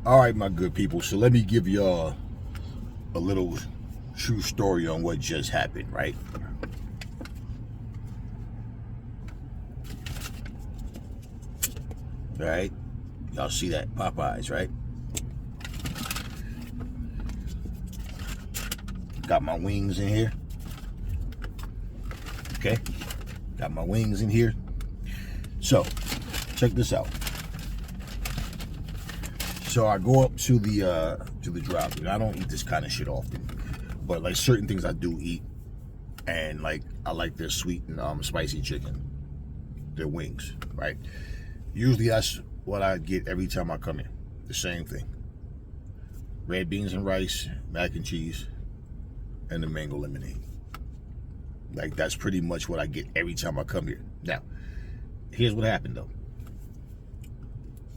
All right, my good people. So let me give y'all a little true story on what just happened, right? All right. Y'all see that? Popeyes, right? Got my wings in here. Okay. Got my wings in here. So, check this out. So I go up to the drive-thru. I don't eat this kind of shit often, but like certain things I do eat, and like I like their sweet and spicy chicken, their wings, right? Usually that's what I get every time I come here. The same thing: red beans and rice, mac and cheese, and the mango lemonade. Like that's pretty much what I get every time I come here. Now, here's what happened though.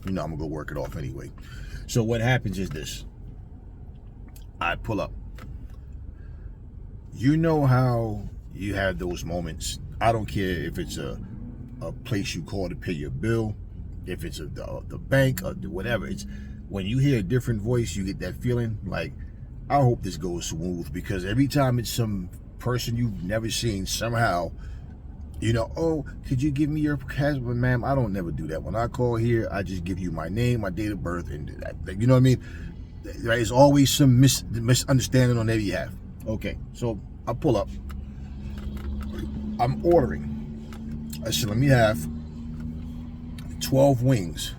You know I'm gonna go work it off anyway. So what happens is this. I pull up. You know how you have those moments. I don't care if it's a place you call to pay your bill, if it's the bank or whatever. It's when you hear a different voice, you get that feeling like, I hope this goes smooth, because every time it's some person you've never seen, somehow, you know, oh, could you give me your cash? But ma'am, I don't never do that. When I call here, I just give you my name, my date of birth, and that. You know what I mean? There's always some misunderstanding on their behalf. Okay, so I pull up. I'm ordering. I said, let me have 12 wings,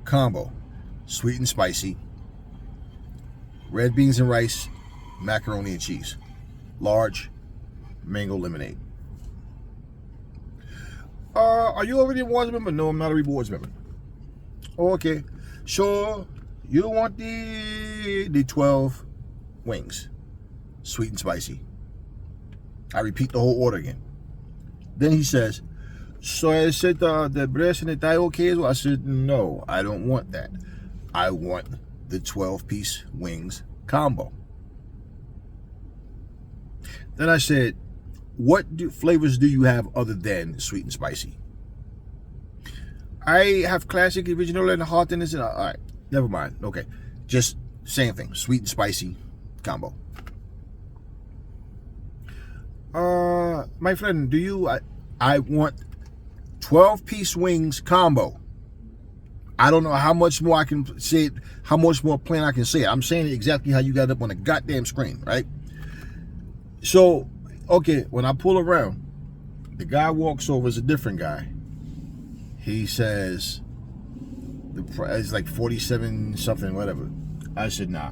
combo, sweet and spicy, red beans and rice, macaroni and cheese, large, mango lemonade. Are you already a rewards member? No, I'm not a rewards member. Okay, so you want the 12 wings, sweet and spicy. I repeat the whole order again. Then he says, so I said the breast and the thigh okay as well? I said, no, I don't want that. I want the 12-piece wings combo. Then I said, what flavors do you have other than sweet and spicy? I have classic, original, and hot, and this. All right, never mind. Okay, just same thing, sweet and spicy combo. My friend, do you? I want 12-piece wings combo. I don't know how much more I can say it, how much more plain I can say it. I'm saying it exactly how you got it up on the goddamn screen, right? So, okay, when I pull around, the guy walks over, is a different guy. He says, the price is like 47 something, whatever. I said, nah.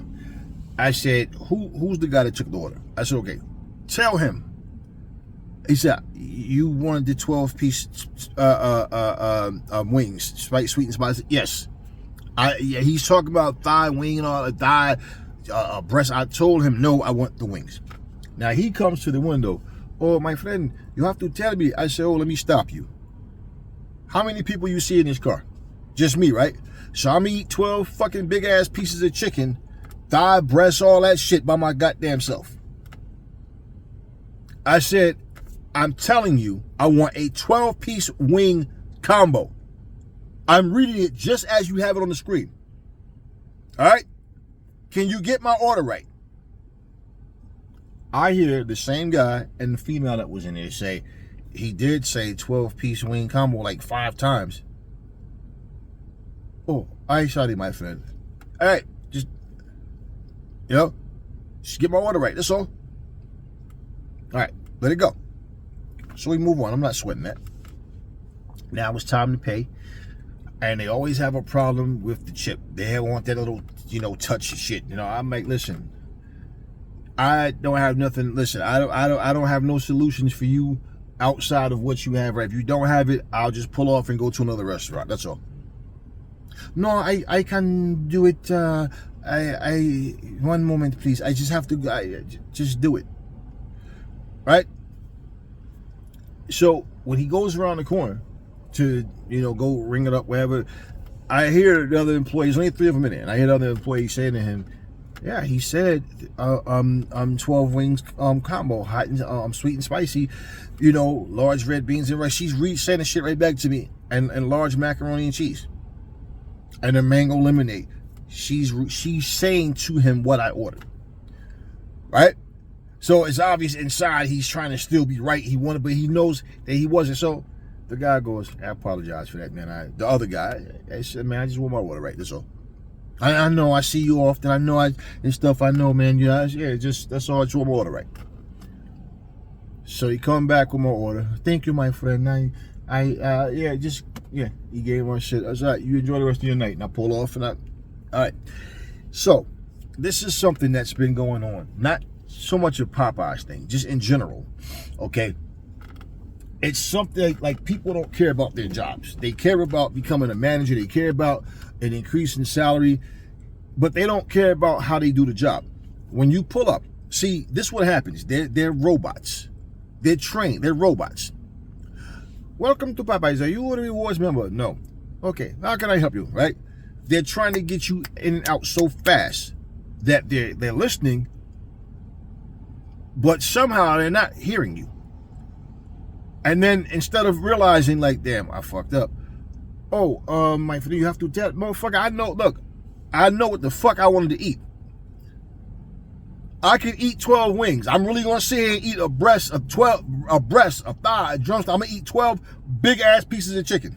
I said, who's the guy that took the order? I said, okay, tell him. He said, you wanted the 12-piece wings, sweet and spicy? Yes. Yeah, he's talking about thigh wing and all, thigh, breast. I told him, no, I want the wings. Now he comes to the window. Oh, my friend, you have to tell me. I said, oh, let me stop you. How many people you see in this car? Just me, right? So I'm gonna eat 12 fucking big ass pieces of chicken, thigh, breast, all that shit by my goddamn self. I said, I'm telling you, I want a 12-piece wing combo. I'm reading it just as you have it on the screen. All right? Can you get my order right? I hear the same guy and the female that was in there say, he did say 12-piece wing combo like 5 times. Oh, I ain't sorry, my friend. All right, just get my order right, that's all. All right, let it go. So we move on. I'm not sweating that. Now it's time to pay. And they always have a problem with the chip. They want that little, touch shit. I'm like, listen, I don't have nothing. Listen, I don't have no solutions for you outside of what you have. Right? If you don't have it, I'll just pull off and go to another restaurant. That's all. No, I can do it. One moment, please. I just have to. Just do it. Right? So when he goes around the corner to, go ring it up, wherever, I hear the other employees, only 3 of them in there, and I hear the other employee saying to him, yeah, he said, 12 wings, combo, hot and, sweet and spicy, large red beans and rice. She's saying the shit right back to me, and large macaroni and cheese, and a mango lemonade. she's saying to him what I ordered, right? So it's obvious inside he's trying to still be right. He wanted, but he knows that he wasn't. So the guy goes, I apologize for that, man. The other guy, I said, man, I just want my order right. That's all. I know I see you often. I know and stuff. I know, man. Yeah, just that's all. I just want my order right. So he come back with my order. Thank you, my friend. He gave my shit. I was all right. You enjoy the rest of your night. And I pull off and all right. So this is something that's been going on. Not so much a Popeyes thing, just in general. Okay. It's something like people don't care about their jobs. They care about becoming a manager. They care about an increase in salary, but they don't care about how they do the job. When you pull up, see, this is what happens. They're robots. They're trained. They're robots. Welcome to Popeyes. Are you a rewards member? No. Okay. How can I help you? Right? They're trying to get you in and out so fast that they're listening, but somehow they're not hearing you. And then instead of realizing, like, damn, I fucked up. Oh, my friend, you have to tell, motherfucker. I know what the fuck I wanted to eat. I can eat 12 wings. I'm really gonna sit here and eat a breast, a thigh, a drumstick. I'm gonna eat 12 big ass pieces of chicken.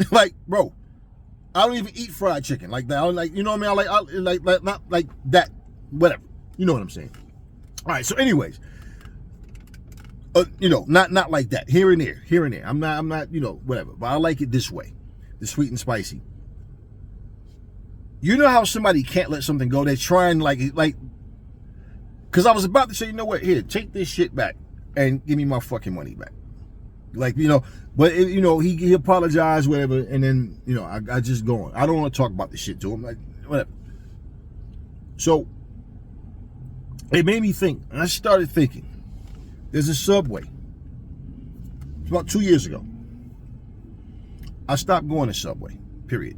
Like, bro, I don't even eat fried chicken like that. I like, you know what I mean? I like not like that. Whatever. You know what I'm saying? All right. So, anyways. Not like that. Here and there. I'm not, whatever. But I like it this way, the sweet and spicy. You know how somebody can't let something go? They try and like, because I was about to say, you know what? Here, take this shit back and give me my fucking money back. Like, but he apologized, whatever, and then I just go on. I don't want to talk about the shit to him, like whatever. So it made me think, and I started thinking. There's a Subway. It's about 2 years ago. I stopped going to Subway, period.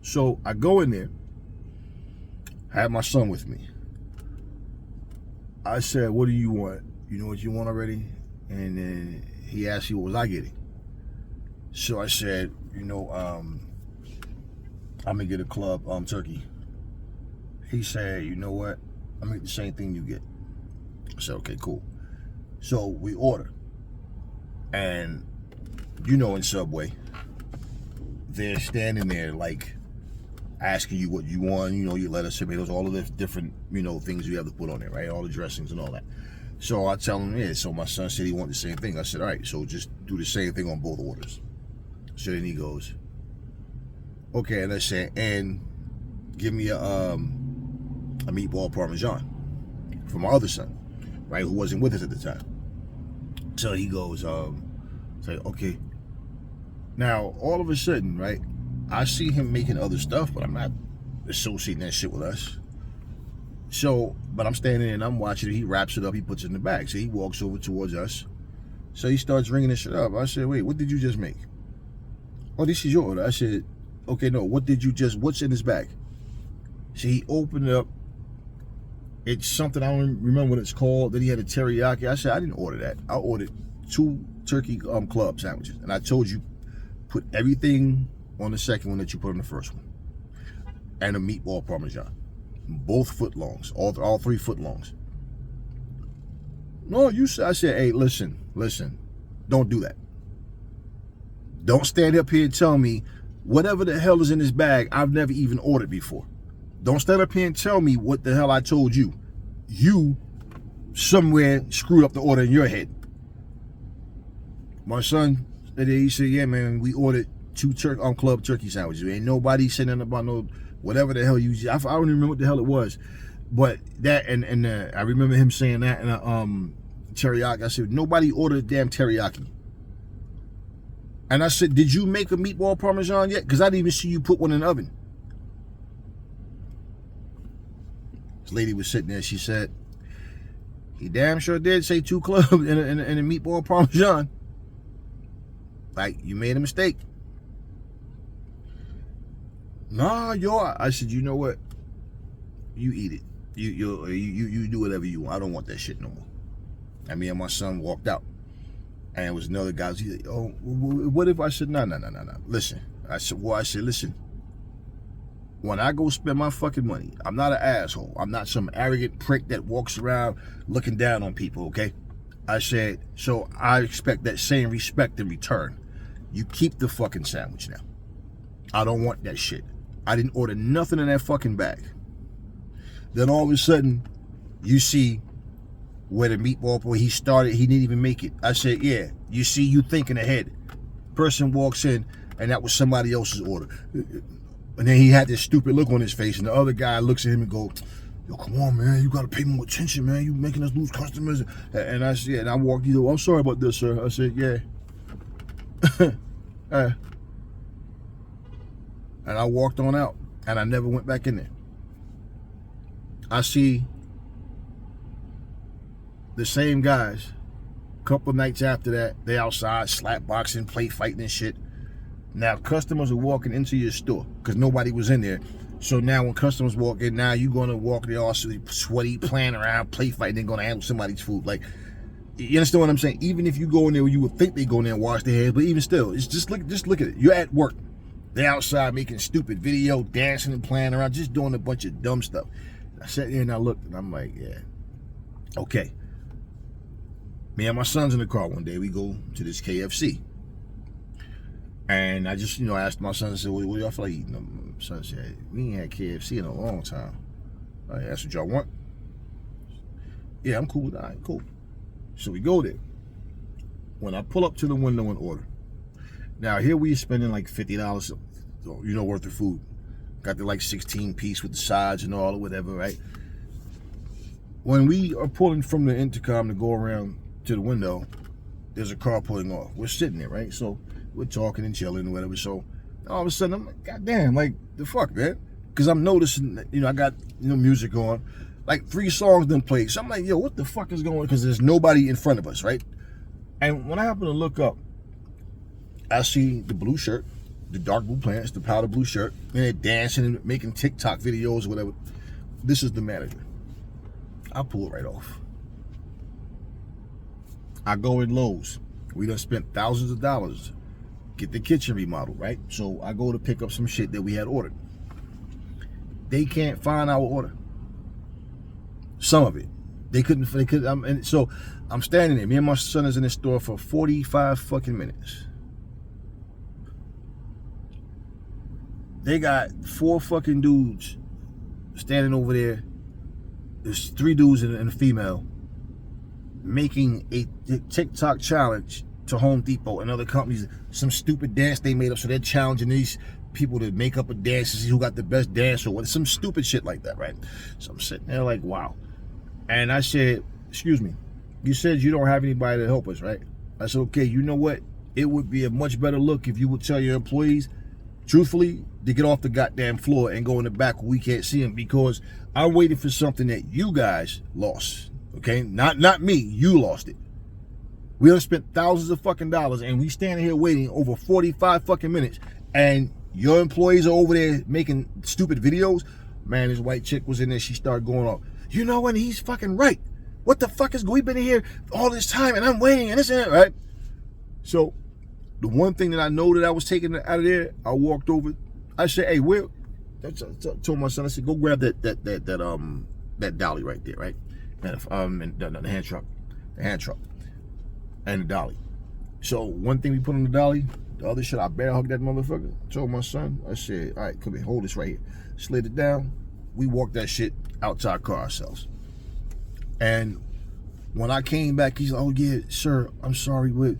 So I go in there. I have my son with me. I said, what do you want? You know what you want already? And then he asked me what was I getting. So I said, I'm gonna get a club turkey. He said, you know what? I'm gonna get the same thing you get. I said, okay, cool. So we order, and in Subway, they're standing there like asking you what you want. Your lettuce, tomatoes, all of the different things you have to put on there, right? All the dressings and all that. So I tell him, yeah. So my son said he wanted the same thing. I said, all right, so just do the same thing on both orders. So then he goes, okay, and I said, and give me a meatball parmesan for my other son, right, who wasn't with us at the time. So he goes, say, okay. Now, all of a sudden, right, I see him making other stuff, but I'm not associating that shit with us. So, but I'm standing there and I'm watching it. He wraps it up. He puts it in the bag. So he walks over towards us. So he starts ringing this shit up. I said, wait, what did you just make? Oh, this is your order. I said, okay, no, what's in this bag? So he opened it up. It's something, I don't remember what it's called. Then he had a teriyaki. I said, I didn't order that. I ordered 2 turkey club sandwiches. And I told you, put everything on the second one that you put on the first one. And a meatball parmesan. Both foot longs. All 3 foot longs. No, I said, hey, listen. Don't do that. Don't stand up here and tell me whatever the hell is in this bag I've never even ordered before. Don't stand up here and tell me what the hell I told you. You somewhere screwed up the order in your head. My son, he said, yeah, man, we ordered 2 club turkey sandwiches. Ain't nobody saying nothing about no whatever the hell you. I don't even remember what the hell it was. But that, and I remember him saying that, and teriyaki. I said, nobody ordered a damn teriyaki. And I said, did you make a meatball parmesan yet? Because I didn't even see you put one in the oven. This lady was sitting there. She said, he damn sure did say 2 clubs and a meatball parmesan. Like, you made a mistake. Nah, I said, you know what? You eat it. You do whatever you want. I don't want that shit no more. And me and my son walked out. And it was another guy. He's like, oh, what if I said, no. Listen. I said, listen. when I go spend my fucking money, I'm not an asshole. I'm not some arrogant prick that walks around looking down on people, okay? I said, so I expect that same respect in return. You keep the fucking sandwich now. I don't want that shit. I didn't order nothing in that fucking bag. Then all of a sudden, you see where the meatball boy, he started, he didn't even make it. I said, yeah, you see, you thinking ahead. Person walks in, and that was somebody else's order. And then he had this stupid look on his face, and the other guy looks at him and goes, yo, come on, man, you gotta pay more attention, man. You making us lose customers. And I said, and I walked, I'm sorry about this, sir. I said, yeah. And I walked on out, and I never went back in there. I see the same guys, a couple nights after that, they outside slap boxing, play fighting and shit. Now customers are walking into your store because nobody was in there. So now when customers walk in, now you're gonna walk there all sweaty, playing around, play fighting, they're gonna handle somebody's food. Like, you understand what I'm saying? Even if you go in there, you would think they go in there and wash their hands, but even still, it's just look at it. You're at work. They're outside making stupid video, dancing and playing around, just doing a bunch of dumb stuff. I sat there and I looked and I'm like, yeah, okay. Me and my son's in the car one day. We go to this KFC. And I just, asked my son, I said, what do y'all feel like eating? My son said, we ain't had KFC in a long time. I asked what y'all want. Yeah, I'm cool with that. All right, cool. So we go there. When I pull up to the window and order. Now, here we are spending like $50, worth of food. Got the like 16 piece with the sides and all or whatever, right? When we are pulling from the intercom to go around to the window, there's a car pulling off. We're sitting there, right? So we're talking and chilling or whatever. So all of a sudden, I'm like, God damn, like, the fuck, man? Because I'm noticing that, I got, music on. Like 3 songs done played. So I'm like, yo, what the fuck is going on? Because there's nobody in front of us, right? And when I happen to look up, I see the blue shirt, the dark blue pants, the powder blue shirt, and they're dancing and making TikTok videos or whatever. This is the manager. I pull it right off. I go in Lowe's. We done spent thousands of dollars. Get the kitchen remodeled, right? So I go to pick up some shit that we had ordered. They can't find our order. Some of it. They couldn't, and so I'm standing there. Me and my son is in the store for 45 fucking minutes. They got 4 fucking dudes standing over there. There's 3 dudes and a female making a TikTok challenge to Home Depot and other companies. Some stupid dance they made up, so they're challenging these people to make up a dance to see who got the best dance or what. Some stupid shit like that, right? So I'm sitting there like, wow. And I said, excuse me, you said you don't have anybody to help us, right? I said, okay, you know what? It would be a much better look if you would tell your employees, truthfully, to get off the goddamn floor and go in the back where we can't see them, because I'm waiting for something that you guys lost, okay? Not me, you lost it. We done spent thousands of fucking dollars and we standing here waiting over 45 fucking minutes and your employees are over there making stupid videos. Man, this white chick was in there, she started going off. You know what, he's fucking right. What the fuck is, we've been here all this time and I'm waiting and this and that, right? So, the one thing that I know that I was taking out of there, I walked over. I said, "Hey, where?" I told my son, I said, "Go grab that dolly right there, right? And the hand truck, and the dolly." So one thing we put on the dolly, the other shit, I bear hug that motherfucker. I told my son, I said, "All right, come here, hold this right here." Slid it down. We walked that shit out to our car ourselves. And when I came back, he's like, "Oh yeah, sir, I'm sorry, but."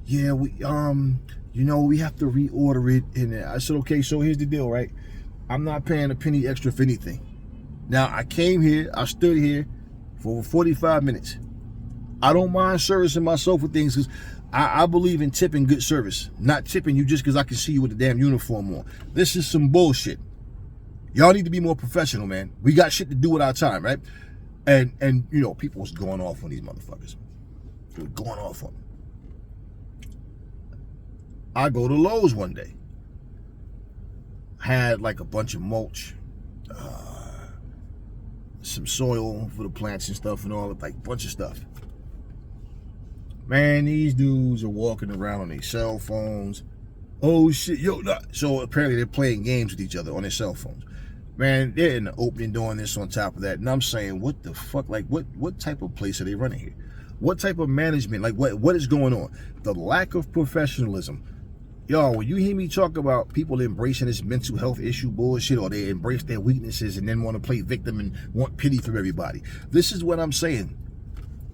Yeah, we we have to reorder it. And I said, okay, so here's the deal, right? I'm not paying a penny extra for anything. Now, I came here, I stood here for over 45 minutes. I don't mind servicing myself with things because I believe in tipping good service. Not tipping you just because I can see you with a damn uniform on. This is some bullshit. Y'all need to be more professional, man. We got shit to do with our time, right? And people was going off on these motherfuckers. They were going off on them. I go to Lowe's one day. Had like a bunch of mulch, some soil for the plants and stuff and all that, like bunch of stuff. Man, these dudes are walking around on their cell phones. Oh shit, yo, no. So apparently they're playing games with each other on their cell phones. Man, they're in the opening doing this on top of that. And I'm saying, what the fuck? Like, what type of place are they running here? What type of management? Like, what is going on? The lack of professionalism. Y'all, when you hear me talk about people embracing this mental health issue bullshit, or they embrace their weaknesses and then want to play victim and want pity from everybody, this is what I'm saying.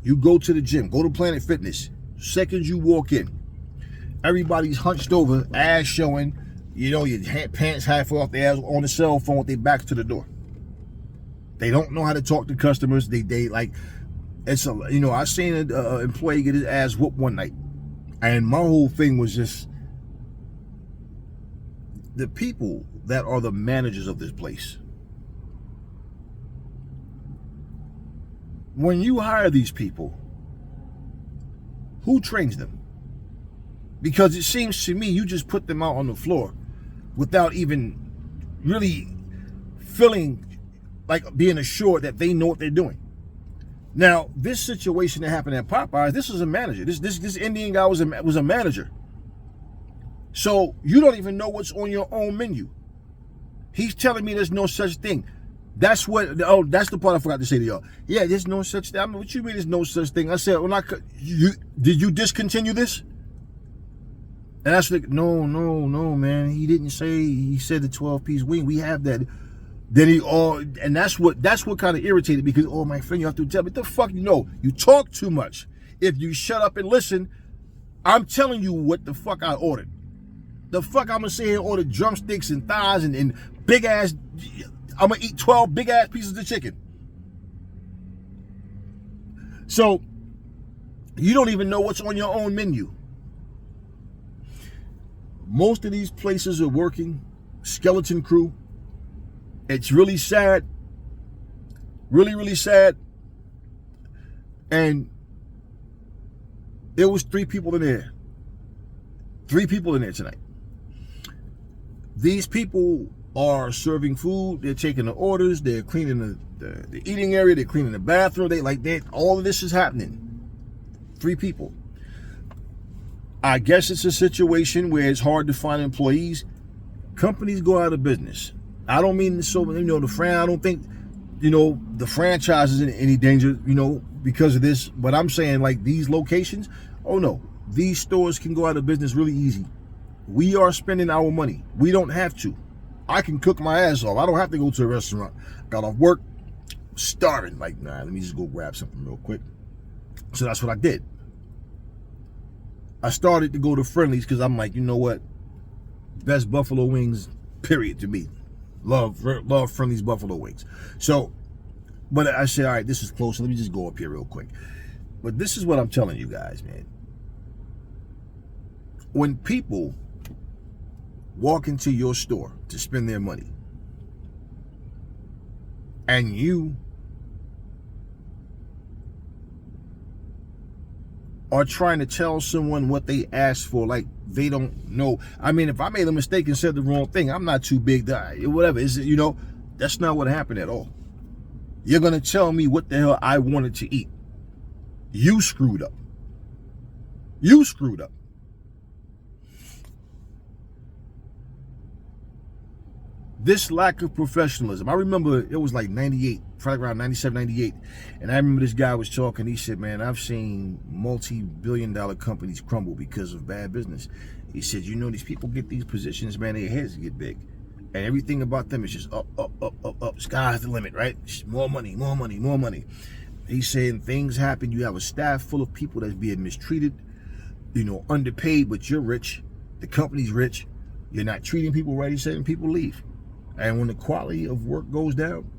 You go to the gym, go to Planet Fitness. Second you walk in, everybody's hunched over, ass showing, you know, your pants halfway off their ass on the cell phone with their backs to the door. They don't know how to talk to customers. They like, it's a, you know, I seen an employee get his ass whooped one night, and my whole thing was just the people that are the managers of this place. When you hire these people, who trains them? Because it seems to me you just put them out on the floor without even really feeling like being assured that they know what they're doing. Now, this situation that happened at Popeyes, this was a manager. This Indian guy was a manager. So you don't even know what's on your own menu. He's telling me there's no such thing. That's what. Oh, that's the part I forgot to say to y'all. Yeah, there's no such thing. I mean, what you mean there's no such thing? I said, did you discontinue this? And that's like, no, man. He didn't say. He said the 12-piece wing. We have that. Then and that's what kind of irritated me, because, oh, my friend, you have to tell me the fuck. You talk too much. If you shut up and listen, I'm telling you what the fuck I ordered. The fuck I'm gonna sit here and order drumsticks and thighs and big ass. I'm gonna eat 12 big ass pieces of chicken. So you don't even know what's on your own menu. Most of these places are working skeleton crew. It's really sad. Really, really sad. And it was 3 people in there. 3 people in there tonight. These people are serving food. They're taking the orders. They're cleaning the eating area. They're cleaning the bathroom. All of this is happening. 3 people. I guess it's a situation where it's hard to find employees. Companies go out of business. I don't mean so. I don't think the franchise is in any danger. Because of this. But I'm saying, like, these locations. Oh no, these stores can go out of business really easy. We are spending our money. We don't have to. I can cook my ass off. I don't have to go to a restaurant. Got off work, starving. Like, nah, let me just go grab something real quick. So that's what I did. I started to go to Friendly's because I'm like, you know what? Best buffalo wings, period, to me. Love Friendly's buffalo wings. So, but I said, all right, this is close. So let me just go up here real quick. But this is what I'm telling you guys, man. When people walk into your store to spend their money, and you are trying to tell someone what they asked for, like they don't know. I mean, if I made a mistake and said the wrong thing, I'm not too big to, whatever. That's not what happened at all. You're going to tell me what the hell I wanted to eat. You screwed up. You screwed up. This lack of professionalism. I remember it was like 98, probably around 97, 98. And I remember this guy was talking. He said, man, I've seen multi-billion-dollar companies crumble because of bad business. He said, these people get these positions, man, their heads get big. And everything about them is just up, up, up, up, up. Sky's the limit, right? More money, more money, more money. He's saying things happen. You have a staff full of people that's being mistreated, underpaid, but you're rich. The company's rich. You're not treating people right. He's saying people leave. And when the quality of work goes down,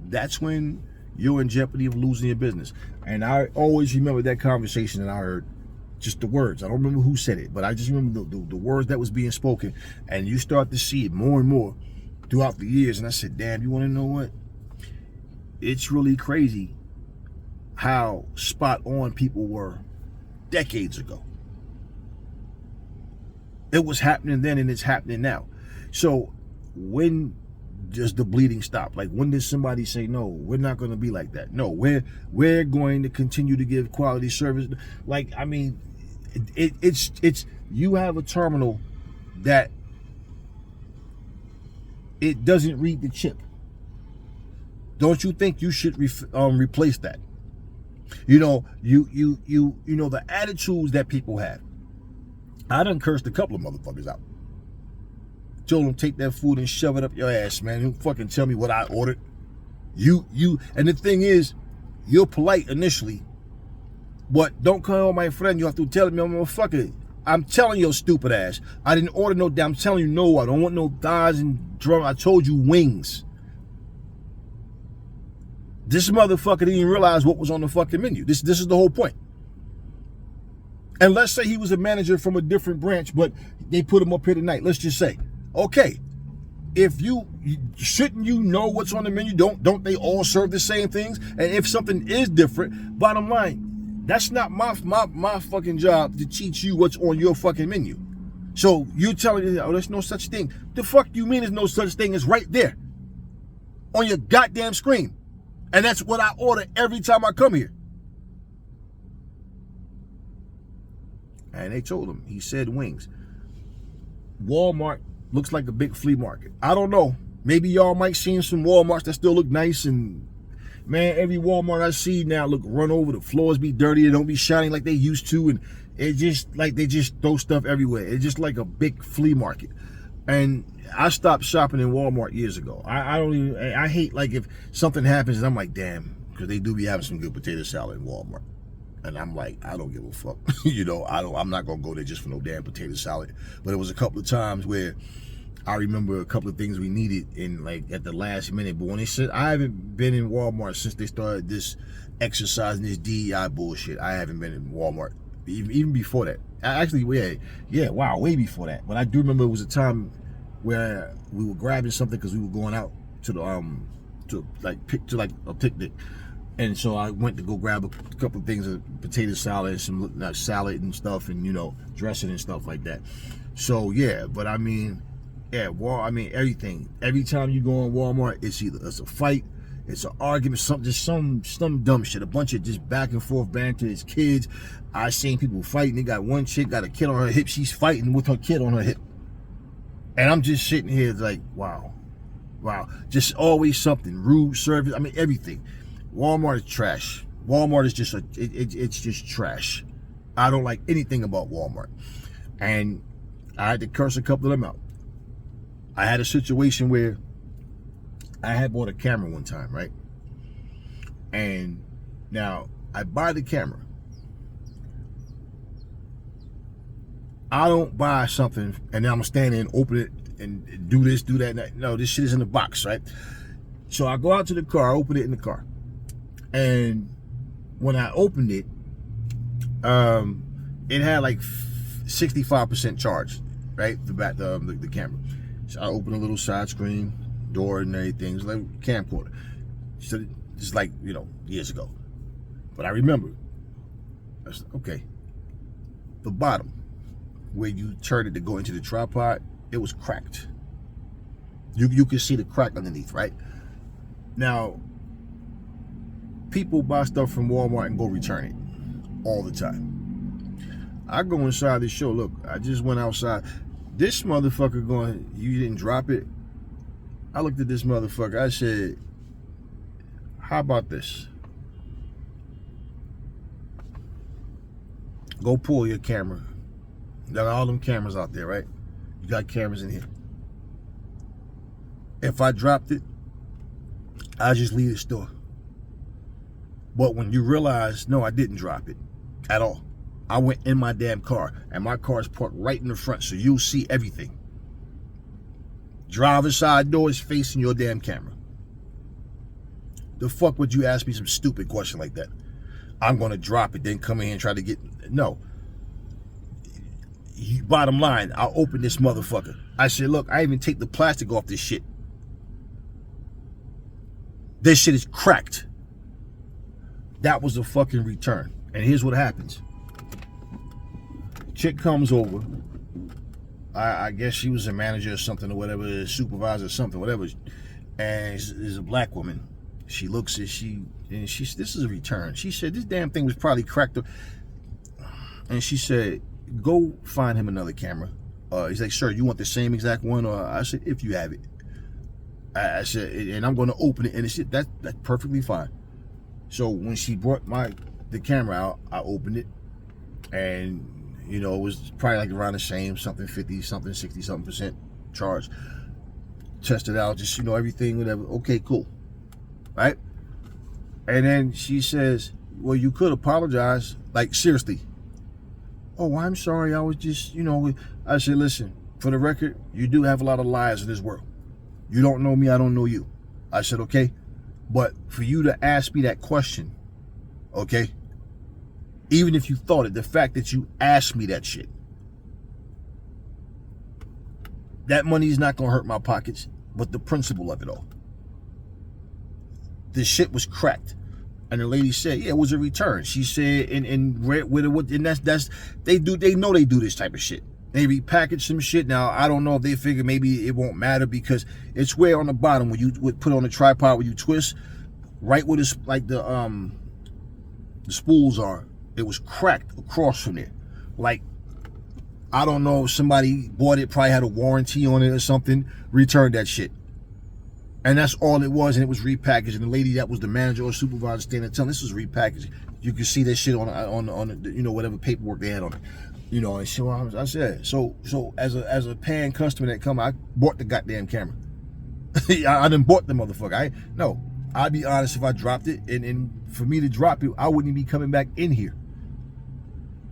that's when you're in jeopardy of losing your business. And I always remember that conversation that I heard, just the words. I don't remember who said it, but I just remember the words that was being spoken. And you start to see it more and more throughout the years. And I said, damn, you want to know what? It's really crazy how spot on people were decades ago. It was happening then and it's happening now. So when does the bleeding stop? Like, when does somebody say, no, we're not going to be like that? No, we're going to continue to give quality service. Like, I mean, it's you have a terminal that it doesn't read the chip. Don't you think you should replace that? You know, you know the attitudes that people have. I done cursed a couple of motherfuckers out. Told them take that food and shove it up your ass, man. You fucking tell me what I ordered. And the thing is, you're polite initially, but don't come on my friend. You have to tell me, motherfucker, I'm telling your stupid ass. I didn't order no damn. I'm telling you, no, I don't want no thighs and drum. I told you wings. This motherfucker didn't even realize what was on the fucking menu. This is the whole point. And let's say he was a manager from a different branch, but they put him up here tonight. Let's just say, okay, if shouldn't you know what's on the menu? Don't they all serve the same things? And if something is different, bottom line, that's not my fucking job to teach you what's on your fucking menu. So you're telling me, oh, there's no such thing. The fuck you mean there's no such thing? It's right there on your goddamn screen. And that's what I order every time I come here. And they told him, he said wings. Walmart looks like a big flea market. I don't know. Maybe y'all might see some Walmarts that still look nice, and man, every Walmart I see now look run over. The floors be dirty. They don't be shining like they used to, and it just like they just throw stuff everywhere. It's just like a big flea market. And I stopped shopping in Walmart years ago. I hate like if something happens and I'm like, damn, because they do be having some good potato salad in Walmart. And I'm like, I don't give a fuck. You know, I'm not gonna go there just for no damn potato salad. But it was a couple of times where I remember a couple of things we needed in like at the last minute. But when they said, I haven't been in Walmart since they started this exercise and this DEI bullshit. I haven't been in Walmart even before that. Actually, yeah, wow, way before that. But I do remember it was a time where we were grabbing something because we were going out to the a picnic. And so I went to go grab a couple of things, of potato salad, and some salad and stuff, and you know, dressing and stuff like that. So yeah, but I mean, yeah, everything. Every time you go on Walmart, it's a fight, it's an argument, some dumb shit, a bunch of just back and forth banter. It's kids. I seen people fighting. They got one chick got a kid on her hip. She's fighting with her kid on her hip, and I'm just sitting here like, wow, just always something, rude service. I mean, everything. Walmart is trash. Walmart is just it's just trash. I don't like anything about Walmart. And I had to curse a couple of them out. I had a situation where I had bought a camera one time, right? And now I buy the camera. I don't buy something and then I'm gonna stand there and open it and do this, do that. No, this shit is in the box, right? So I go out to the car, I open it in the car. And when I opened it, it had like 65% charge, right? The camera. So I opened a little side screen door and everything. It's like a camcorder. So just like, you know, years ago. But I remember, I said, okay, the bottom where you turn it to go into the tripod, it was cracked. You could see the crack underneath, right? Now, people buy stuff from Walmart and go return it all the time. I go inside the show. Look, I just went outside. This motherfucker going, you didn't drop it? I looked at this motherfucker. I said, how about this? Go pull your camera. You got all them cameras out there, right? You got cameras in here. If I dropped it, I just leave the store. But when you realize, no, I didn't drop it at all. I went in my damn car, and my car is parked right in the front, so you'll see everything. Driver's side door is facing your damn camera. The fuck would you ask me some stupid question like that? I'm going to drop it, then come in here and try to get... No. Bottom line, I'll open this motherfucker. I said, look, I even take the plastic off this shit. This shit is cracked. That was a fucking return. And here's what happens. Chick comes over. I guess she was a manager or something or whatever, a supervisor or something, whatever. And is a black woman. She looks at this is a return. She said, this damn thing was probably cracked up. And she said, go find him another camera. He's like, sir, you want the same exact one? Or I said, if you have it. I said, and I'm going to open it, and it's that's perfectly fine. So when she brought the camera out, I opened it, and you know, it was probably like around the same, something 50, something 60, something percent charge. Tested out, just, you know, everything, whatever. Okay, cool, right? And then she says, well, you could apologize, like seriously. Oh, I'm sorry, I was just, you know. I said, listen, for the record, you do have a lot of lies in this world. You don't know me, I don't know you. I said, okay, but for you to ask me that question, okay, even if you thought it, the fact that you asked me that shit, that money is not going to hurt my pockets, but the principle of it all. The shit was cracked. And the lady said, yeah, it was a return. She said, and that's they know they do this type of shit. They repackage some shit. Now, I don't know if they figure maybe it won't matter, because it's where on the bottom when you would put on the tripod, when you twist, right where it's like the spools are, it was cracked across from there. Like, I don't know if somebody bought it, probably had a warranty on it or something, returned that shit. And that's all it was, and it was repackaged. And the lady that was the manager or supervisor standing there telling this was repackaged. You could see that shit on you know, whatever paperwork they had on it. You know, and so I said, so as a paying customer that come, I bought the goddamn camera. I done bought the motherfucker. I'd be honest, if I dropped it, and for me to drop it, I wouldn't be coming back in here.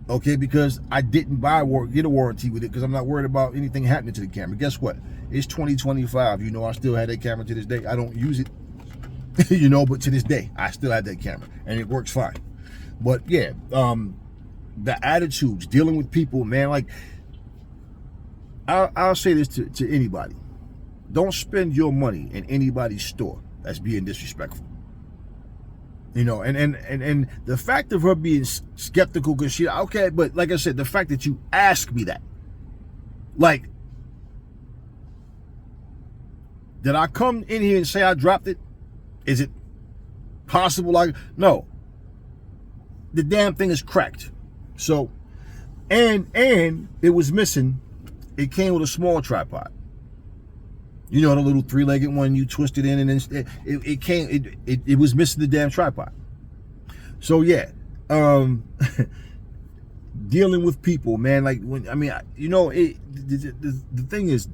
Okay, because I didn't get a warranty with it, because I'm not worried about anything happening to the camera. Guess what? It's 2025. You know, I still have that camera to this day. I don't use it, you know, but to this day, I still have that camera, and it works fine. But yeah, the attitudes, dealing with people, man, like, I'll say this to anybody. Don't spend your money in anybody's store that's being disrespectful. You know, and the fact of her being skeptical, because she, okay, but like I said, the fact that you ask me that, like, did I come in here and say I dropped it? Is it possible? No. The damn thing is cracked. So, and it was missing. It came with a small tripod. You know, the little 3-legged one you twist it in, and then it was missing the damn tripod. So yeah, dealing with people, man, like, when, I mean, you know, the thing is,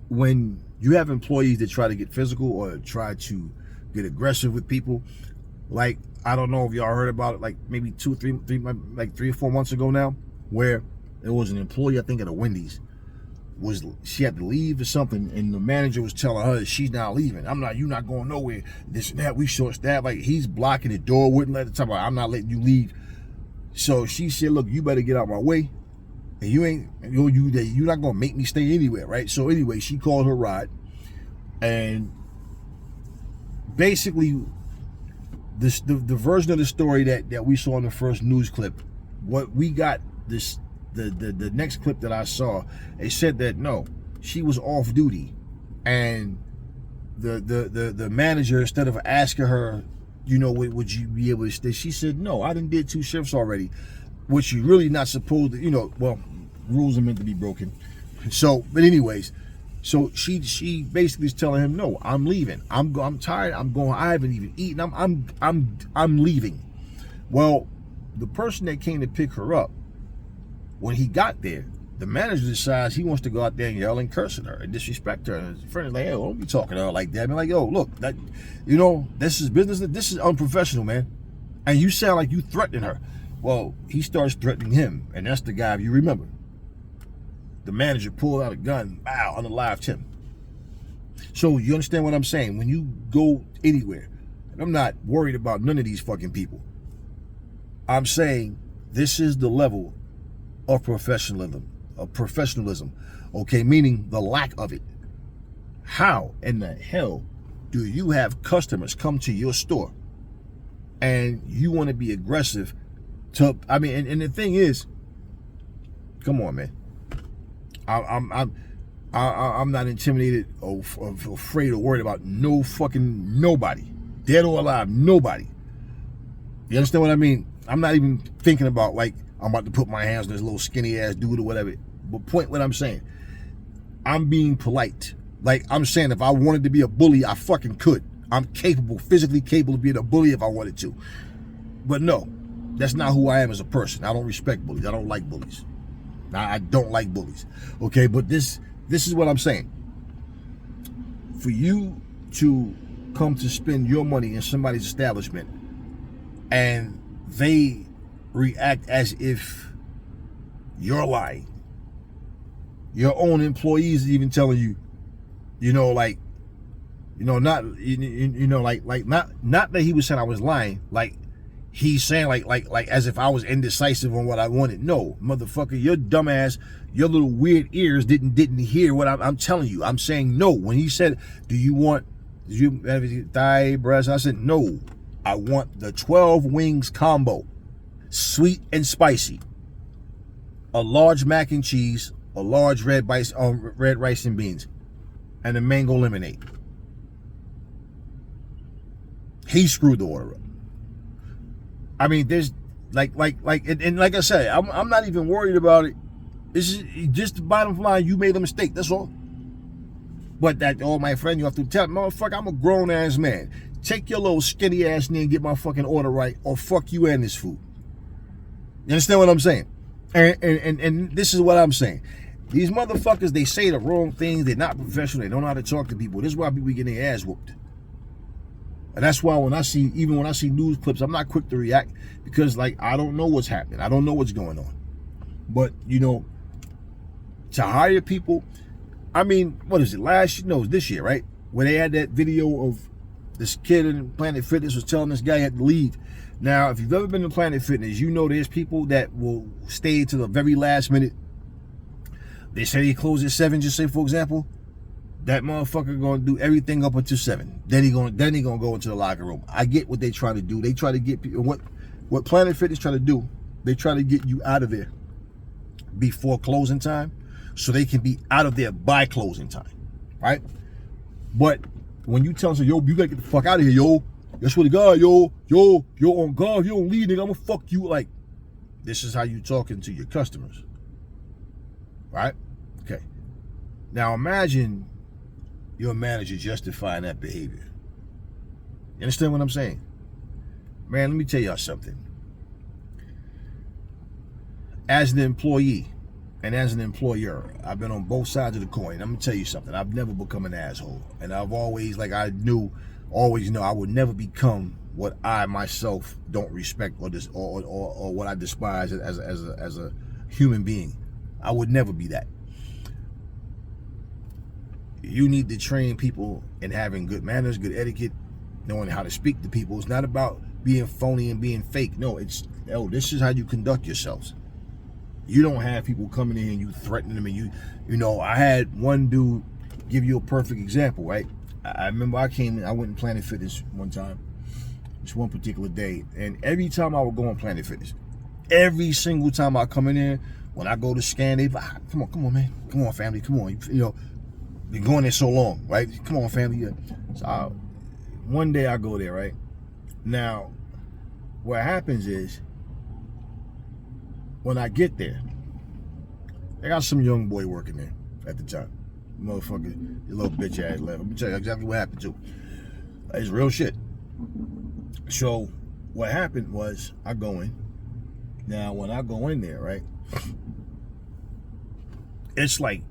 when you have employees that try to get physical or try to get aggressive with people, like, I don't know if y'all heard about it, like maybe 3 or 4 months ago now, where there was an employee, I think at a Wendy's, she had to leave or something, and the manager was telling her that she's not leaving. You're not going nowhere. This and that, we short staffed. Like, he's blocking the door, wouldn't let her talk about, I'm not letting you leave. So she said, look, you better get out my way, and you're not gonna make me stay anywhere, right? So anyway, she called her ride, and basically the version of the story that we saw in the first news clip, what we got, the next clip that I saw, it said that no, she was off duty, and the manager, instead of asking her, you know, would you be able to stay, she said, no, I done did 2 shifts already, which you really not supposed to, you know, well, rules are meant to be broken. So, but anyways, so she basically is telling him, no, I'm leaving. I'm tired. I'm going. I haven't even eaten. I'm leaving. Well, the person that came to pick her up, when he got there, the manager decides he wants to go out there and yell and curse at her and disrespect her. And his friend is like, hey, don't be talking to her like that. I'm like, yo, look, that, you know, this is business. This is unprofessional, man. And you sound like you threatening her. Well, he starts threatening him, and that's the guy, if you remember. The manager pulled out a gun, wow, unalived him. So you understand what I'm saying? When you go anywhere, and I'm not worried about none of these fucking people, I'm saying this is the level of professionalism, okay, meaning the lack of it. How in the hell do you have customers come to your store and you want to be aggressive to, I mean, and the thing is, come on, man. I'm not intimidated or afraid or worried about nobody, dead or alive, nobody. You understand what I mean? I'm not even thinking about, like, I'm about to put my hands on this little skinny ass dude or whatever. But point what I'm saying, I'm being polite. Like, I'm saying, if I wanted to be a bully, I fucking could. I'm capable, physically capable of being a bully if I wanted to. But no, that's not who I am as a person. I don't respect bullies. I don't like bullies. I don't like bullies. Okay, but this is what I'm saying. For you to come to spend your money in somebody's establishment and they react as if you're lying. Your own employees even telling you, like, not, not that he was saying I was lying, like he's saying like as if I was indecisive on what I wanted. No, motherfucker, your dumbass, your little weird ears didn't hear what I'm telling you. I'm saying no. When he said, do you have thigh breast? I said no. I want the 12 wings combo, sweet and spicy, a large mac and cheese, a large red rice and beans, and a mango lemonade. He screwed the order up. I mean, there's like I said, I'm not even worried about it. This is just the bottom line. You made a mistake. That's all. But that, oh, my friend, you have to tell, motherfucker, I'm a grown ass man. Take your little skinny ass in and get my fucking order right, or fuck you and this food. You understand what I'm saying? And this is what I'm saying. These motherfuckers, they say the wrong things. They're not professional. They don't know how to talk to people. This is why people get their ass whooped. And that's why when I see news clips, I'm not quick to react, because like, I don't know what's happening. I don't know what's going on. But, to hire people, I mean, what is it? This year, right? Where they had that video of this kid in Planet Fitness was telling this guy he had to leave. Now, if you've ever been to Planet Fitness, there's people that will stay to the very last minute. They say they close at 7, just say, for example. That motherfucker gonna do everything up until 7. Then he gonna go into the locker room. I get what they try to do. They try to get people. What Planet Fitness try to do? They try to get you out of there before closing time, so they can be out of there by closing time, right? But when you tell them, yo, you gotta get the fuck out of here, yo. I swear to God, yo, on God, if you don't leave, nigga, I'm gonna fuck you. Like, this is how you talking to your customers, right? Okay. Now imagine your manager justifying that behavior. You understand what I'm saying? Man, let me tell y'all something. As an employee and as an employer, I've been on both sides of the coin. I'm gonna tell you something. I've never become an asshole, and I've always, always know I would never become what I myself don't respect or what I despise as a human being. I would never be that. You need to train people in having good manners, good etiquette, knowing how to speak to people. It's not about being phony and being fake. No, this is how you conduct yourselves. You don't have people coming in and you threatening them, and I had one dude give you a perfect example, right? I remember I went in Planet Fitness one time, this one particular day, and every time I would go on Planet Fitness, every single time I come in there, when I go to scan, they like, come on, man, come on, family, come on, been going there so long, right? Come on, family. So one day I go there, right? Now, what happens is, when I get there, I got some young boy working there at the time. Motherfucker, your little bitch ass left. Let me tell you exactly what happened too. It's real shit. So what happened was, I go in. Now, when I go in there, right, it's like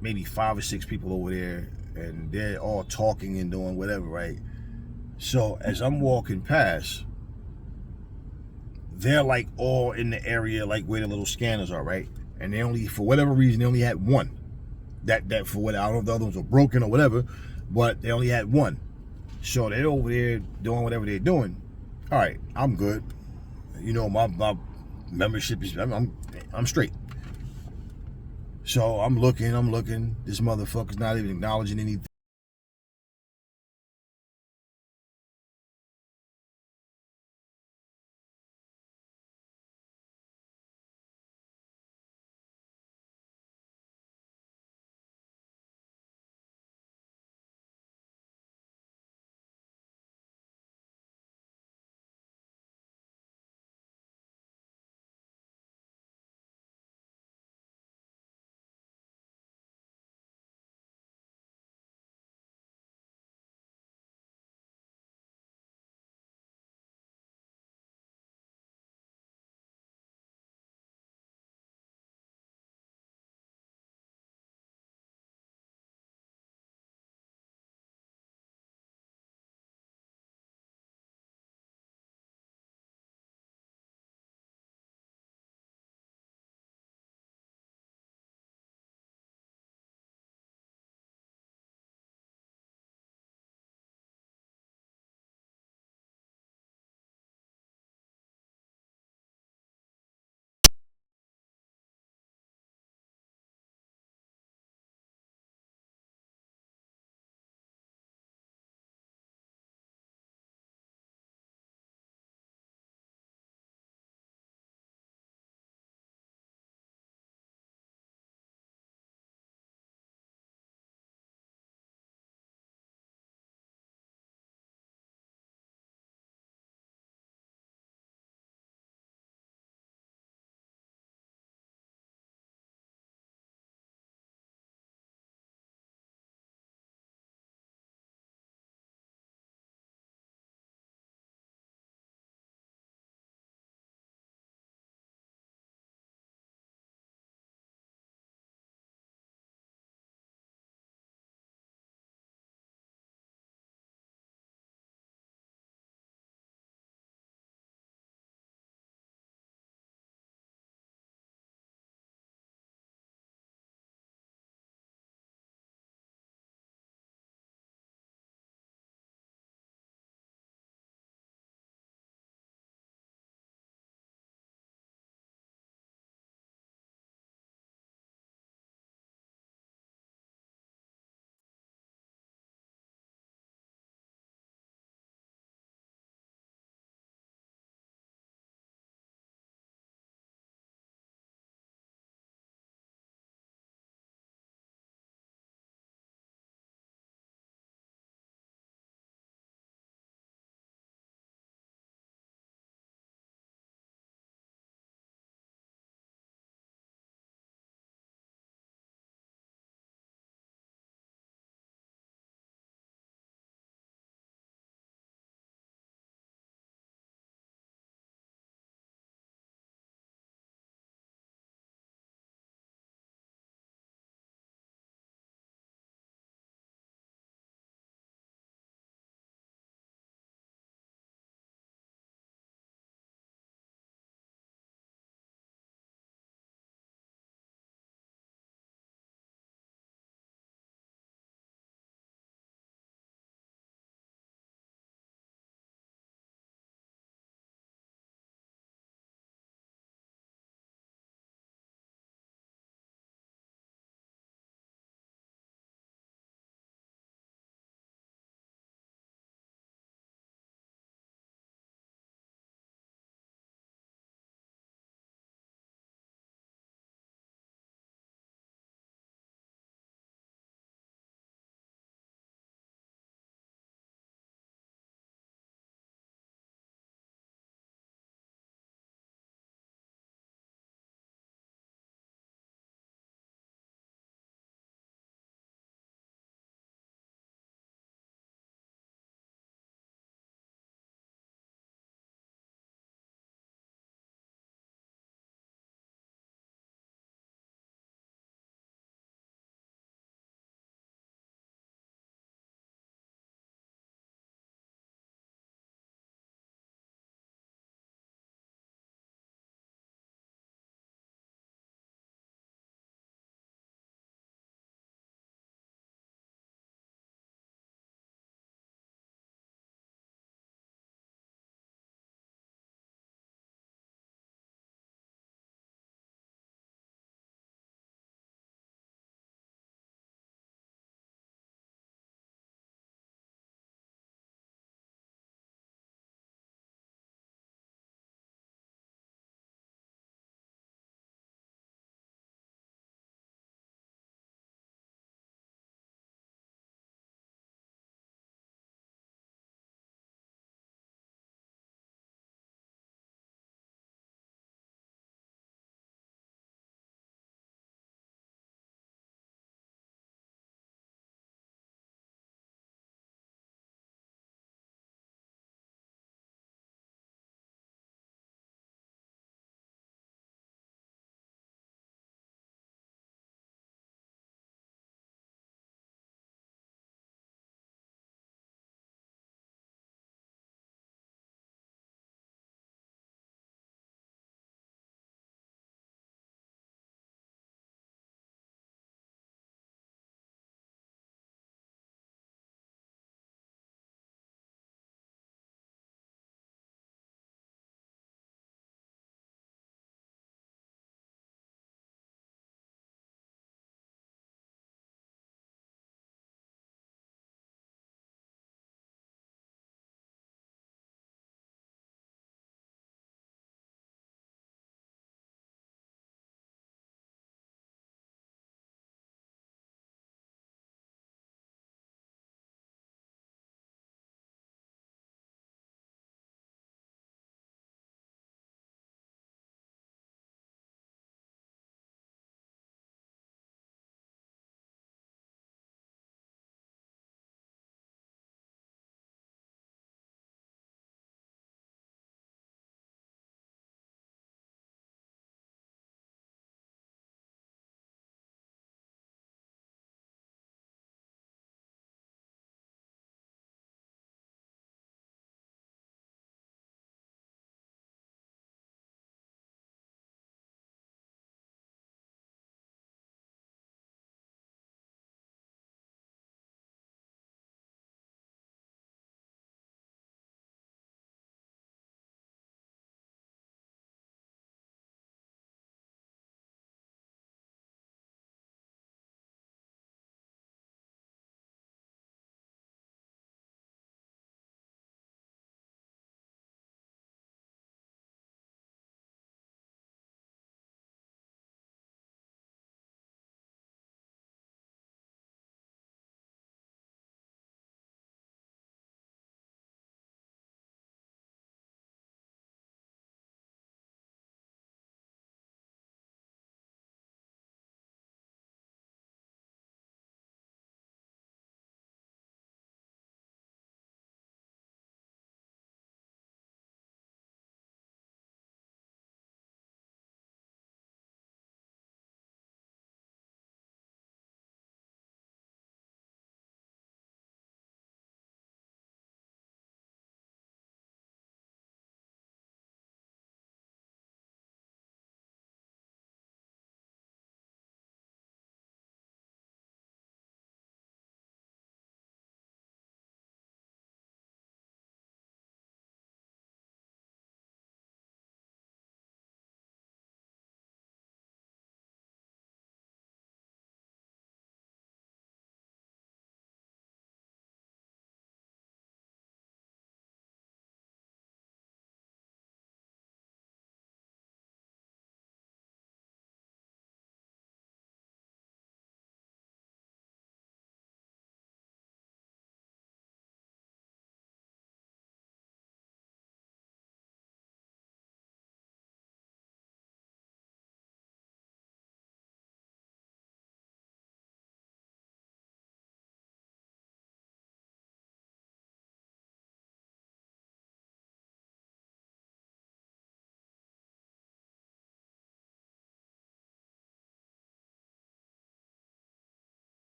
maybe 5 or 6 people over there, and they're all talking and doing whatever, right? So as I'm walking past, they're like all in the area, like where the little scanners are, right? And they only, for whatever reason, they only had one. That for what, I don't know if the other ones were broken or whatever, but they only had one. So they're over there doing whatever they're doing. All right, I'm good. My membership is, I'm straight. So I'm looking. This motherfucker's not even acknowledging anything.